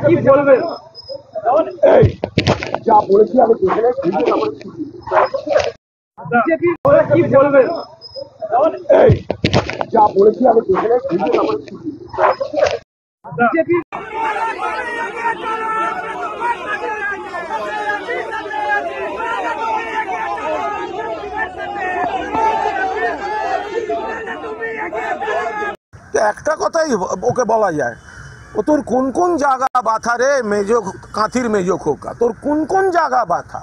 কি বলবেন? এই যা বলেছি আমি দেখে বিজেপি কি বলবেন? এই যা বলেছি আমি দেখে বিজেপি একটা কথাই ওকে বলা যায়, ও তোর কোন কোন জায়গা বাথা রে মেজো কাঁথির মেজো খোকা, তোর কোন কোন জায়গা বাথা।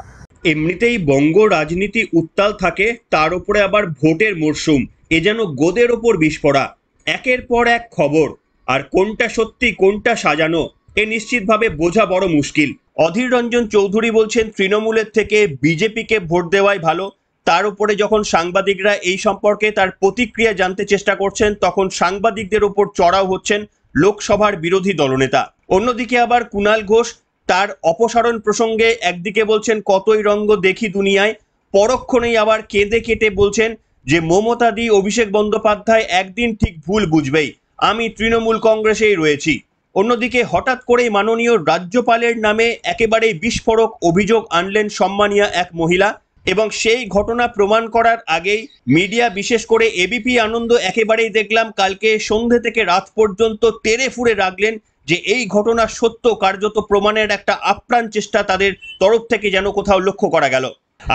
এমনিতেই বঙ্গ রাজনীতি উত্তাল থাকে, তার উপরে আবার ভোটের মরশুম, এ যেন গোদের ওপর বিস্ফোরা, একের পর এক খবর, আর কোনটা সত্যি কোনটা সাজানো এ নিশ্চিতভাবে বোঝা বড় মুশকিল। অধীর রঞ্জন চৌধুরী বলছেন তৃণমূলের থেকে বিজেপিকে ভোট দেওয়াই ভালো। তার উপরে যখন সাংবাদিকরা এই সম্পর্কে তার প্রতিক্রিয়া জানতে চেষ্টা করছেন, তখন সাংবাদিকদের উপর চড়াও হচ্ছেন লোকসভার বিরোধী দলনেতা। অন্যদিকে আবার কুণাল ঘোষ তার অপসারণ প্রসঙ্গে একদিকে বলছেন কতই রঙ্গ দেখি দুনিয়ায়, পরক্ষণেই আবার কেঁদে কেটে বলছেন যে মমতা দি অভিষেক বন্দ্যোপাধ্যায় একদিন ঠিক ভুল বুঝবেই, আমি তৃণমূল কংগ্রেসেই রয়েছি। অন্যদিকে হঠাৎ করেই মাননীয় রাজ্যপালের নামে একেবারেই বিস্ফোরক অভিযোগ আনলেন সম্মানীয়া এক মহিলা, এবং সেই ঘটনা প্রমাণ করার আগেই মিডিয়া, বিশেষ করে এবিপি আনন্দ, একেবারেই দেখলাম কালকে সন্ধ্যে থেকে রাত পর্যন্ত তেড়ে ফুড়ে রাখলেন যে এই ঘটনা সত্য, কার্যত প্রমাণের একটা আপ্রাণ চেষ্টা তাদের তরফ থেকে যেন কোথাও লক্ষ্য করা গেল।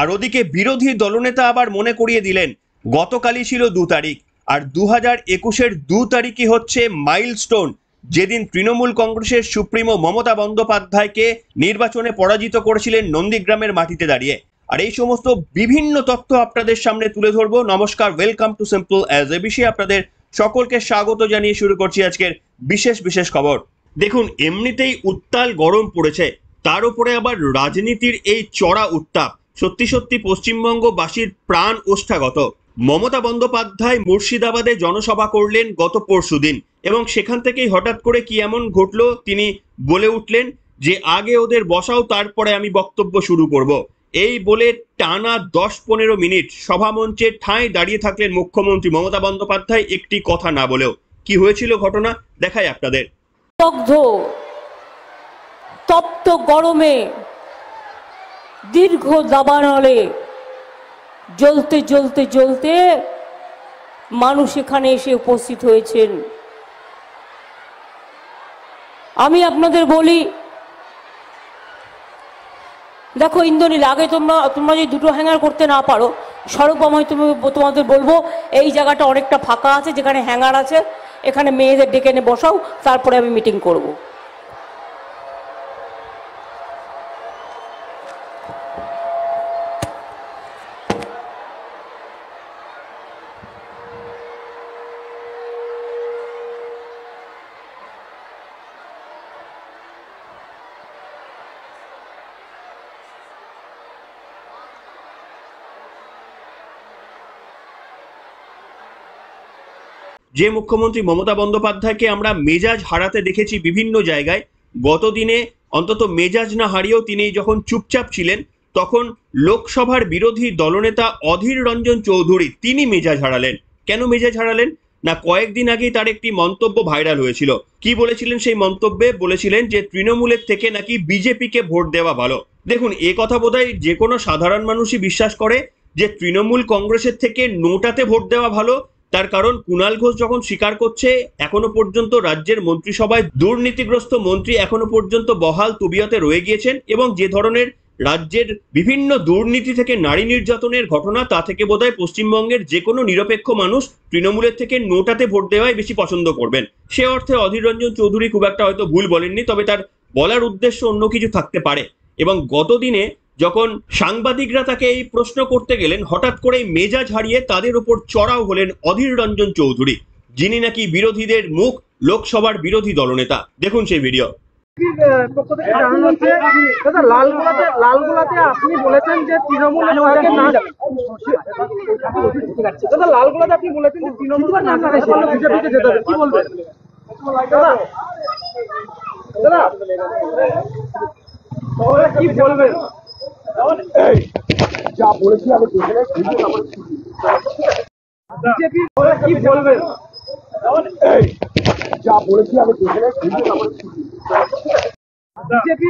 আর ওদিকে বিরোধী দলনেতা আবার মনে করিয়ে দিলেন গতকালই ছিল 2 তারিখ, আর 2021-এর 2 তারিখই হচ্ছে মাইলস্টোন, যেদিন তৃণমূল কংগ্রেসের সুপ্রিমো মমতা বন্দ্যোপাধ্যায়কে নির্বাচনে পরাজিত করেছিলেন নন্দীগ্রামের মাটিতে দাঁড়িয়ে। আর এই সমস্ত বিভিন্ন তথ্য আপনাদের সামনে তুলে ধরবো। নমস্কার, welcome to simple as ABC. আপনাদের সকলকে স্বাগত জানিয়ে শুরু করছি আজকের বিশেষ খবর। দেখুন, এমনিতেই উত্তাল গরম পড়েছে, তার উপরে আবার রাজনীতির এই চড়া উত্তাপ সত্যি পশ্চিমবঙ্গবাসীর প্রাণ ওষ্ঠাগত। মমতা বন্দ্যোপাধ্যায় মুর্শিদাবাদে জনসভা করলেন গত পরশুদিন, এবং সেখান থেকেই হঠাৎ করে কি এমন ঘটলো, তিনি বলে উঠলেন যে আগে ওদের বসাও, তারপরে আমি বক্তব্য শুরু করব। এই বলে টানা 10-15 মিনিট সভামঞ্চের ঠাঁই দাঁড়িয়ে থাকলেন মুখ্যমন্ত্রী মমতা বন্দ্যোপাধ্যায়, একটি কথা না বলেও। কি হয়েছিল ঘটনা দেখাই আপনাদের। তপ্ত গরমে দীর্ঘ দাবানলে জ্বলতে মানুষ এখানে এসে উপস্থিত হয়েছেন। আমি আপনাদের বলি, দেখো ইন্দ্রনীল, আগে তোমরা যদি দুটো হ্যাঙ্গার করতে না পারো, স্বরূপময় তোমাদের বলবো এই জায়গাটা অনেকটা ফাঁকা আছে, যেখানে হ্যাঙ্গার আছে এখানে মেয়েদের ডেকে এনে বসাও, তারপরে আমি মিটিং করব। যে মুখ্যমন্ত্রী মমতা বন্দ্যোপাধ্যায়কে আমরা মেজাজ হারাতে দেখেছি বিভিন্ন জায়গায়, গতদিনে অন্তত মেজাজ না হারিয়েও তিনি যখন চুপচাপ ছিলেন, তখন লোকসভার বিরোধী দলনেতা অধীর রঞ্জন চৌধুরী তিনি মেজাজ হারালেন। কেন মেজাজ হারালেন না, কয়েকদিন আগেই তার একটি মন্তব্য ভাইরাল হয়েছিল। কি বলেছিলেন সেই মন্তব্যে? বলেছিলেন যে তৃণমূলের থেকে নাকি বিজেপিকে ভোট দেওয়া ভালো। দেখুন, এ কথা বোধহয় যে কোনো সাধারণ মানুষই বিশ্বাস করে যে তৃণমূল কংগ্রেসের থেকে নোটাতে ভোট দেওয়া ভালো। তার কারণ কুণাল ঘোষ যখন স্বীকার করছে এখনো পর্যন্ত রাজ্যের মন্ত্রিসভায় দুর্নীতিগ্রস্ত মন্ত্রী এখনো পর্যন্ত বহাল তবিয়তে রয়ে গিয়েছেন, এবং যে ধরনের রাজ্যের বিভিন্ন দুর্নীতি থেকে নারী নির্যাতনের ঘটনা, তা থেকে বোধহয় পশ্চিমবঙ্গের যে কোনো নিরপেক্ষ মানুষ তৃণমূলের থেকে নোটাতে ভোট দেওয়াই বেশি পছন্দ করবেন। সে অর্থে অধীর রঞ্জন চৌধুরী খুব একটা হয়তো ভুল বলেননি, তবে তার বলার উদ্দেশ্য অন্য কিছু থাকতে পারে। এবং গতদিনে যখন সাংবাদিকরা তাকে এই প্রশ্ন করতে গেলেন, হঠাৎ করে মেজাজ হারিয়ে তাদের উপর চড়াও হলেন অধীর রঞ্জন চৌধুরী, যিনি নাকি বিরোধীদের মুখ, লোকসভার বিরোধী দলনেতা। দেখুন সেই ভিডিও। পক্ষ থেকে জানানো হচ্ছে, দাদা লালগোলাতে আপনি বলেছেন যে তৃণমূল নেতাকে না, দাদা লালগোলাতে আপনি বলেছেন যে তৃণমূল না বিজেপিকে যেতে হবে, কি বলবেন দাদা? কি বলবেন? এই যা বলেছি আমি দেখে বিজেপি কি বলবেন? এই যা বলেছি আমি দেখে বিজেপি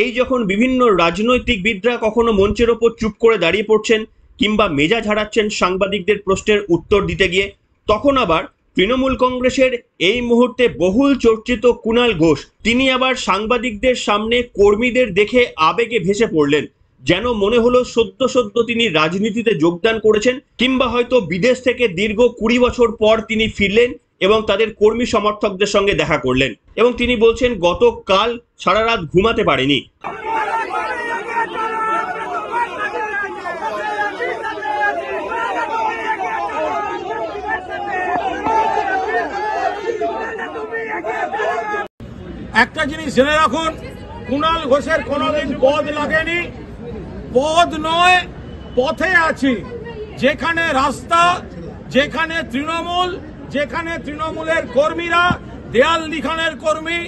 এই যখন বিভিন্ন রাজনৈতিকবিদরা কখনো মঞ্চের ওপর চুপ করে দাঁড়িয়ে পড়ছেন কিংবা মেজাজ হারাচ্ছেন সাংবাদিকদের প্রশ্নের উত্তর দিতে গিয়ে, তখন আবার তৃণমূল কংগ্রেসের এই মুহূর্তে বহুল চর্চিত কুণাল ঘোষ তিনি আবার সাংবাদিকদের সামনে কর্মীদের দেখে আবেগে ভেসে পড়লেন। যেন মনে হলো সদ্য সদ্য তিনি রাজনীতিতে যোগদান করেছেন কিংবা হয়তো বিদেশ থেকে দীর্ঘ 20 বছর পর তিনি ফিরলেন এবং তাদের কর্মী সমর্থকদের সঙ্গে দেখা করলেন এবং তিনি বলছেন গতকাল সারা রাত ঘুমাতে পারেনি। একটা জিনিস জেনে রাখুন, কুণাল ঘোষের কোনোদিন পদ লাগেনি, পদ নয় পথে আছি। যেখানে রাস্তা, যেখানে তৃণমূল, যেখানে তৃণমূলের কর্মীরা, দেয়াল লিখনের কর্মী,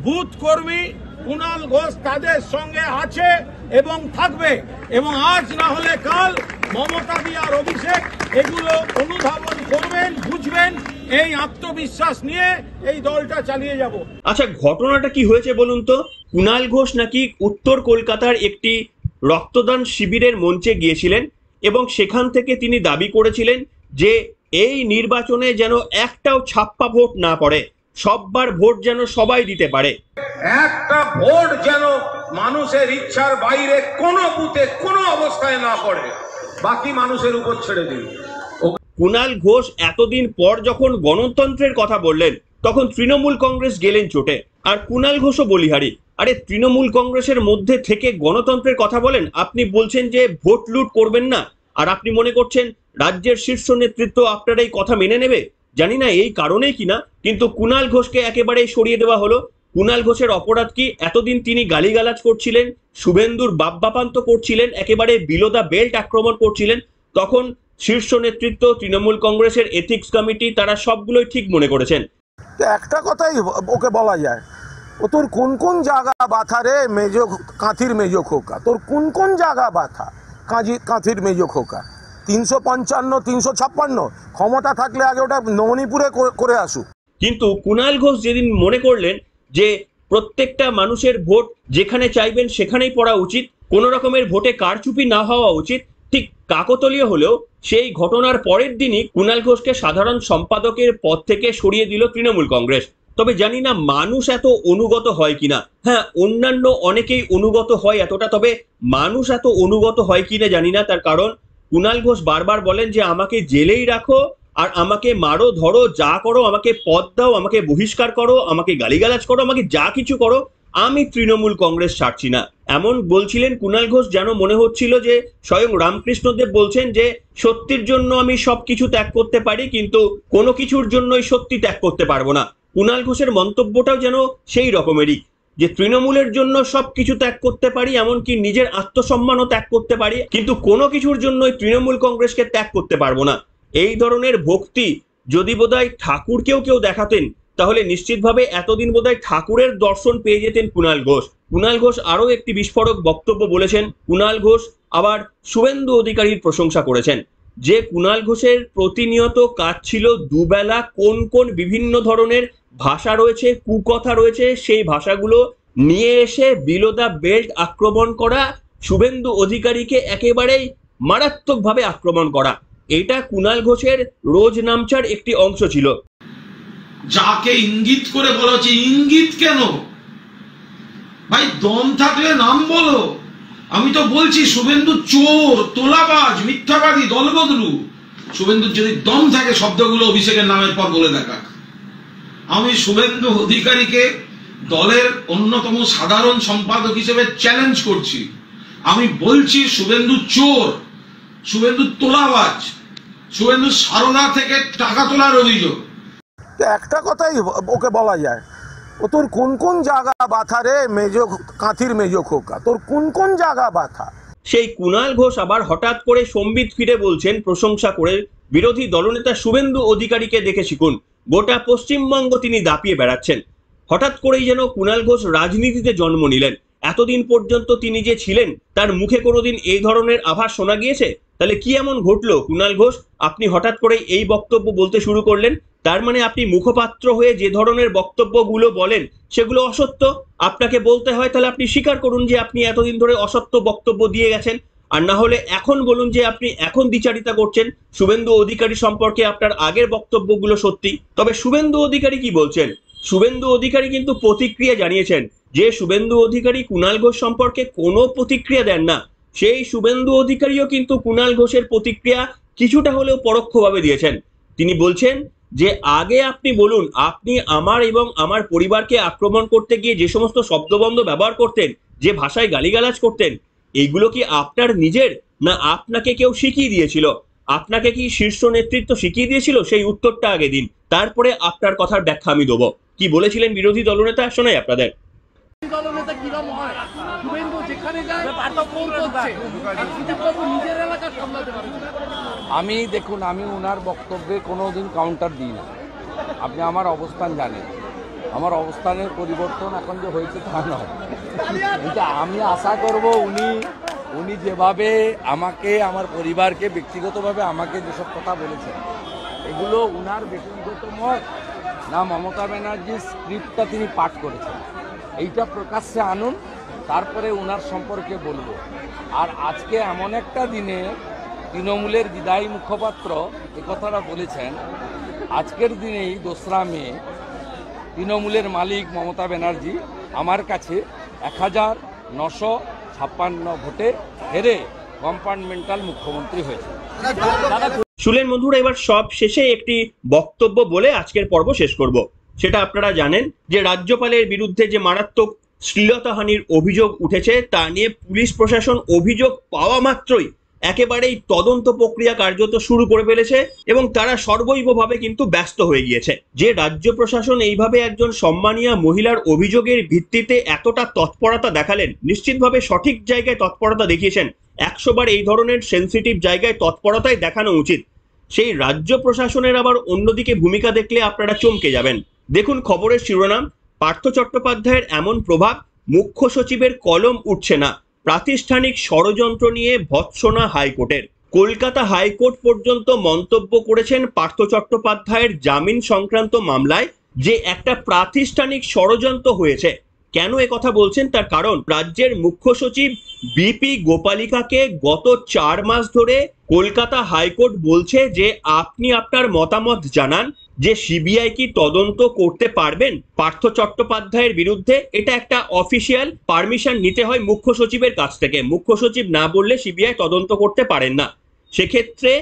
বুথ কর্মী, কুণাল ঘোষ তাদের সঙ্গে আছে এবং থাকবে। এবং আজ না হলে কাল মমতা দি আর অভিষেক এগুলো অনুধাবন করবেন, বুঝবেন। এই আত্মবিশ্বাস নিয়ে এই দলটা চালিয়ে যাব। আচ্ছা, ঘটনাটা কি হয়েছে বলুন তো? কুণাল ঘোষ নাকি উত্তর কলকাতার একটি রক্তদান শিবিরের মঞ্চে গিয়েছিলেন এবং সেখান থেকে তিনি দাবি করেছিলেন যে এই নির্বাচনে যেন একটাও ছাপ্পা ভোট না পড়ে, সববার ভোট যেন সবাই দিতে পারে। একটা ভোট যেন মানুষের ইচ্ছার বাইরে কোনো বুথে কোনো অবস্থায় না পড়ে, বাকি মানুষের উপর ছেড়ে দিন। কুণাল ঘোষ এতদিন পর যখন গণতন্ত্রের কথা বললেন তখন তৃণমূল কংগ্রেস গেলেন চোটে। আর কুণাল ঘোষও বলিহারি, আরে তৃণমূল কংগ্রেসের মধ্যে থেকে গণতন্ত্রের কথা বলেন, আপনি বলছেন যে ভোট লুট করবেন না, আর আপনি মনে করছেন রাজ্যের শীর্ষ নেতৃত্ব আপনার এই কথা মেনে নেবে। জানি না এই কারণেই কিনা, কিন্তু কুণাল ঘোষকে একেবারেই সরিয়ে দেওয়া হলো। কুণাল ঘোষের অপরাধ কি? এতদিন তিনি গালিগালাজ করছিলেন, শুভেন্দুর বাপ্পাপান্ত করছিলেন, একেবারে বিলো দ্য বেল্ট আক্রমণ করছিলেন। তখন শীর্ষ নেতৃত্ব, তৃণমূল কংগ্রেসের এথিক্স কমিটি, তারা সবগুলোই ঠিক মনে করেছেন। একটা কথাই ওকে বলা যায়, ও তোর কোন কোন জায়গা বাথা রে মেজো কাঁথির মেজো খোকা, তোর কোন কোন জায়গা বাথা কাঁথির মেজো খোকা। 355, 356 ক্ষমতা থাকলে আগে ওটা মণিপুরে করে আসুক। কিন্তু কুণাল ঘোষ যেদিন মনে করলেন যে প্রত্যেকটা মানুষের ভোট যেখানে চাইবেন সেখানেই পড়া উচিত, কোনো রকমের ভোটে কারচুপি না হওয়া উচিত, ঠিক কাকতালীয় হলেও সেই ঘটনার পরের দিনই কুণাল ঘোষকে সাধারণ সম্পাদকের পদ থেকে সরিয়ে দিল তৃণমূল কংগ্রেস। তবে জানি না মানুষ এত অনুগত হয় কিনা। হ্যাঁ, অন্যান্য অনেকেই অনুগত হয় এতটা, তবে মানুষ এত অনুগত হয় কিনা জানি না। তার কারণ কুণাল ঘোষ বারবার বলেন যে আমাকে জেলেই রাখো আর আমাকে মারো, ধরো, যা করো, আমাকে পদ দাও, আমাকে বহিষ্কার করো, আমাকে গালিগালাজ করো, আমাকে যা কিছু করো, আমি তৃণমূল কংগ্রেস ছাড়ছি না। এমন বলছিলেন কুণাল ঘোষ যেন মনে হচ্ছিল যে স্বয়ং রামকৃষ্ণদেব বলছেন যে সত্যির জন্য আমি সবকিছু ত্যাগ করতে পারি, কিন্তু কোনো কিছুর জন্যই সত্যি ত্যাগ করতে পারবো না। কুণাল ঘোষের মন্তব্যটাও যেন সেই রকমেরই, যে তৃণমূলের জন্য সবকিছু ত্যাগ করতে পারি, এমনকি নিজের আত্মসম্মানও ত্যাগ করতে পারি, কিন্তু কোনো কিছুর জন্যই তৃণমূল কংগ্রেসকে ত্যাগ করতে পারবো না। এই ধরনের ভক্তি যদি বোধহয় ঠাকুরকেও কেউ দেখাতেন তাহলে নিশ্চিতভাবে এতদিন বোধহয় ঠাকুরের দর্শন পেয়ে যেতেন কুণাল ঘোষ। কুণাল ঘোষ আরও একটি বিস্ফোরক বক্তব্য বলেছেন। কুণাল ঘোষ আবার শুভেন্দু অধিকারীর প্রশংসা করেছেন, যে কুণাল ঘোষের প্রতিনিয়ত কাজ ছিল দুবেলা কোন কোন বিভিন্ন ধরনের ভাষা রয়েছে, কুকথা রয়েছে, সেই ভাষাগুলো নিয়ে এসে বিলো দ্য বেল্ট আক্রমণ করা, শুভেন্দু অধিকারীকে একেবারেই মারাত্মকভাবে আক্রমণ করা। এটা কুণাল ঘোষের রোজ নামচার একটি অংশ ছিল। যাকে ইঙ্গিত করে বলা হচ্ছে, ইঙ্গিত কেন ভাই? দম থাকলে নাম বলো। আমি তো বলছি শুভেন্দু চোর, তোলাবাজ, মিথ্যাবাদী, দলবদলু। শুভেন্দুর যদি দম থাকে শব্দগুলো অভিষেকের নামের পর বলে দেখা। আমি শুভেন্দু অধিকারীকে দলের অন্যতম সাধারণ সম্পাদক হিসেবে চ্যালেঞ্জ করছি। আমি বলছি শুভেন্দু চোর, শুভেন্দু তোলাবাজ, শুভেন্দু সারদা থেকে টাকা তোলার অভিযোগ। একটা কথাই ওকে বলা যায়, ও তোর কোন কোন জায়গা বাথা রে মেজো কাঁথির মেজো খোকা, তোর কোন কোন জায়গা বাথা। সেই কুণাল ঘোষ আবার হঠাৎ করে সম্বিত ফিরে বলছেন প্রশংসা করে, বিরোধী দলনেতা শুভেন্দু অধিকারীকে দেখে শিখুন, গোটা পশ্চিমবঙ্গ তিনি দাপিয়ে বেড়াচ্ছেন। হঠাৎ করেই যেন কুণাল ঘোষ রাজনীতিতে জন্ম নিলেন। এতদিন পর্যন্ত তিনি যে ছিলেন তার মুখে কোনোদিন এই ধরনের আভাস শোনা গিয়েছে? তাহলে কি এমন ঘটলো কুণাল ঘোষ, আপনি হঠাৎ করে এই বক্তব্য বলতে শুরু করলেন? তার মানে আপনি মুখপাত্র হয়ে যে ধরনের বক্তব্যগুলো বলেন সেগুলো অসত্য। আপনাকে বলতে হয় তাহলে আপনি স্বীকার করুন যে আপনি এতদিন ধরে অসত্য বক্তব্য দিয়ে গেছেন, আর না হলে এখন বলুন যে আপনি এখন দ্বিচারিতা করছেন শুভেন্দু অধিকারী সম্পর্কে আপনার আগের বক্তব্যগুলো সত্যি। তবে শুভেন্দু অধিকারী কি বলছেন? শুভেন্দু অধিকারী কিন্তু প্রতিক্রিয়া জানিয়েছেন যে শুভেন্দু অধিকারী কুণাল ঘোষ সম্পর্কে কোনো প্রতিক্রিয়া দেন না। সেই শুভেন্দু অধিকারীও কিন্তু কুণাল ঘোষের প্রতিক্রিয়া কিছুটা হলেও পরোক্ষভাবে দিয়েছেন। তিনি বলছেন যে আগে আপনি বলুন, আপনি আমার এবং আমার পরিবারকে আক্রমণ করতে গিয়ে যে সমস্ত শব্দবন্ধ ব্যবহার করতেন, যে ভাষায় গালিগালাজ করতেন, এইগুলো কি আপনার নিজের, না আপনাকে কেউ শিখিয়ে দিয়েছিল? আপনাকে কি শীর্ষ নেতৃত্ব শিখিয়ে দিয়েছিল? সেই উত্তরটা আগে দিন, তারপরে আপনার কথার ব্যাখ্যা আমি দেবো। কি বলেছিলেন বিরোধী দলনেতা শোনাই আপনাদের। দলনেতা কিরম হয়? শুভেন্দু যেখানে যায় নিজের এলাকা সামলাতে পারে। আমি দেখুন, আমি ওনার বক্তব্যে কোনোদিন কাউন্টার দিই না। আপনি আমার অবস্থান জানেন, আমার অবস্থানের পরিবর্তন এখন যে হয়েছে তা নয়। এটা আমি আশা করব উনি যেভাবে আমাকে, আমার পরিবারকে, ব্যক্তিগতভাবে আমাকে যেসব কথা বলেছেন, এগুলো উনার ব্যক্তিগত মত না মমতা ব্যানার্জির স্ক্রিপ্টটা তিনি পাঠ করেছেন, এইটা প্রকাশ্যে আনুন, তারপরে উনার সম্পর্কে বলবো। আর আজকে এমন একটা দিনে তৃণমূলের বিদায়ী মুখপাত্র এ কথাটা বলেছেন, আজকের দিনেই 2রা মে তৃণমূলের মালিক মমতা ব্যানার্জি আমার কাছে 1956 ভোটে হেরে কম্পার্টমেন্টাল মুখ্যমন্ত্রী হয়েছে। শুনলেন বন্ধুরা, এবার সব শেষে একটি বক্তব্য বলে আজকের পর্ব শেষ করব। সেটা আপনারা জানেন যে রাজ্যপালের বিরুদ্ধে যে মারাত্মক শ্লীলতাহানির অভিযোগ উঠেছে তা নিয়ে পুলিশ প্রশাসন অভিযোগ পাওয়া মাত্রই একেবারেই তদন্ত প্রক্রিয়া কার্যত শুরু করে ফেলেছে এবং তারা সর্বৈবভাবে কিন্তু ব্যস্ত হয়ে গিয়েছে। যে রাজ্য প্রশাসন এইভাবে একজন সম্মানীয় মহিলার অভিযোগের ভিত্তিতে এতটা তৎপরতা দেখালেন, নিশ্চিতভাবে সঠিক জায়গায় তৎপরতা দেখিয়েছেন। 100 বার এই ধরনের সেন্সিটিভ জায়গায় তৎপরতাই দেখানো উচিত। সেই রাজ্য প্রশাসনের আবার অন্যদিকে ভূমিকা দেখলে আপনারা চমকে যাবেন। দেখুন খবরের শিরোনাম, পার্থ চট্টোপাধ্যায়ের এমন প্রভাব, মুখ্য সচিবের কলম উঠছে না, প্রাতিষ্ঠানিক ষড়যন্ত্র নিয়ে ভৎসনা হাইকোর্টের। কলকাতা হাইকোর্ট পর্যন্ত মন্তব্য করেছেন পার্থ চট্টোপাধ্যায়ের জামিন সংক্রান্ত মামলায় যে একটা প্রাতিষ্ঠানিক ষড়যন্ত্র হয়েছে। কেন কথা বলছেন তার কারণ, রাজ্যের মুখ্য সচিব বিপি গোপালিকাকে গত 4 মাস ধরে কলকাতা হাইকোর্ট বলছে যে আপনি আপনার মতামত জানান যে সিবিআই কি তদন্ত করতে পারবেন পার্থ চট্টোপাধ্যায়ের বিরুদ্ধে। এটা একটা অফিসিয়াল পারমিশন নিতে হয় মুখ্য সচিবের কাছ থেকে। মুখ্য সচিব না বললে সিবিআই তদন্ত করতে পারেন না। সেক্ষেত্রে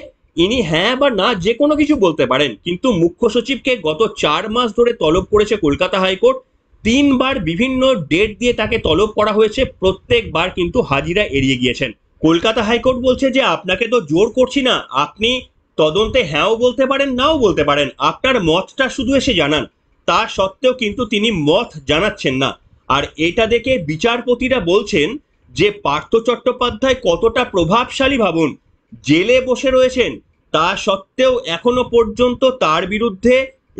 ইনি হ্যাঁ বা না যে কোনো কিছু বলতে পারেন, কিন্তু মুখ্য সচিবকে গত 4 মাস ধরে তলব করেছে কলকাতা হাইকোর্ট। 3 বার বিভিন্ন ডেট দিয়ে তাকে তলব করা হয়েছে, প্রত্যেকবার কিন্তু হাজিরা এড়িয়ে গিয়েছেন। কলকাতা হাইকোর্ট বলছে যে আপনাকে তো জোর করছি না, আপনি তদন্তে হ্যাঁও বলতে পারেন নাও বলতে পারেন, আপনার মতটা শুধু এসে জানান। তা সত্ত্বেও কিন্তু তিনি মত জানাচ্ছেন না। আর এটা দেখে বিচারপতিরা বলছেন যে পার্থ চট্টোপাধ্যায় কতটা প্রভাবশালী ভাবুন, জেলে বসে রয়েছেন, তা সত্ত্বেও এখনো পর্যন্ত তার বিরুদ্ধে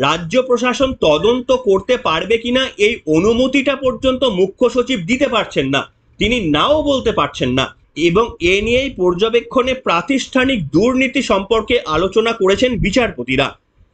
রাজ্য প্রশাসন তদন্ত করতে পারবে কিনা এই অনুমতিটা পর্যন্ত মুখ্য সচিব দিতে পারছেন না, তিনি নাও বলতে পারছেন না। এবং এ নিয়েই পর্যবেক্ষণে প্রাতিষ্ঠানিক দুর্নীতি সম্পর্কে আলোচনা করেছেন বিচারপতিরা।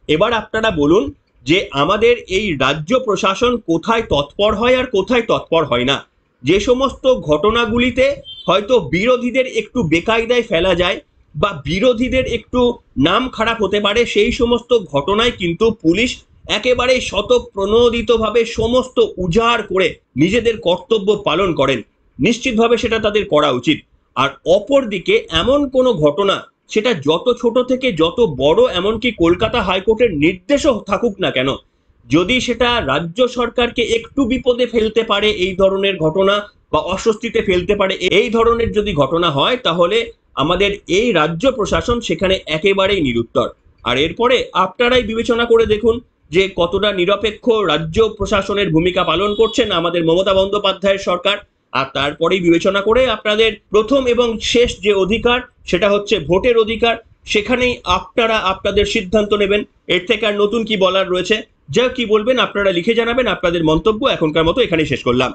এবার আপনারা বলুন যে আমাদের এই রাজ্য প্রশাসন কোথায় তৎপর হয় আর কোথায় তৎপর হয় না। যে সমস্ত ঘটনাগুলিতে হয়তো বিরোধীদের একটু বেকায়দায় ফেলা যায় বা বিরোধীদের একটু নাম খারাপ হতে পারে, সেই সমস্ত ঘটনায় কিন্তু পুলিশ একেবারে স্বতঃপ্রণোদিতভাবে সমস্ত উজাড় করে নিজেদের কর্তব্য পালন করেন। নিশ্চিতভাবে সেটা তাদের করা উচিত। আর অপরদিকে এমন কোনো ঘটনা, সেটা যত ছোট থেকে যত বড়, এমনকি কলকাতা হাইকোর্টের নির্দেশও থাকুক না কেন, যদি সেটা রাজ্য সরকারকে একটু বিপদে ফেলতে পারে, এই ধরনের ঘটনা বা অস্বস্তিতে ফেলতে পারে, এই ধরনের যদি ঘটনা হয়, তাহলে আমাদের এই রাজ্য প্রশাসন সেখানে একেবারেই নিরুত্তর। আর এরপরে আপনারাই বিবেচনা করে দেখুন যে কতটা নিরপেক্ষ রাজ্য প্রশাসনের ভূমিকা পালন করছেন আমাদের মমতা বন্দ্যোপাধ্যায়ের সরকার। আর তারপরেই বিবেচনা করে আপনাদের প্রথম এবং শেষ যে অধিকার, সেটা হচ্ছে ভোটের অধিকার, সেখানেই আপনারা আপনাদের সিদ্ধান্ত নেবেন। এর থেকে আর নতুন কি বলার রয়েছে? যা কি বলবেন আপনারা লিখে জানাবেন আপনাদের মন্তব্য। এখনকার মতো এখানেই শেষ করলাম।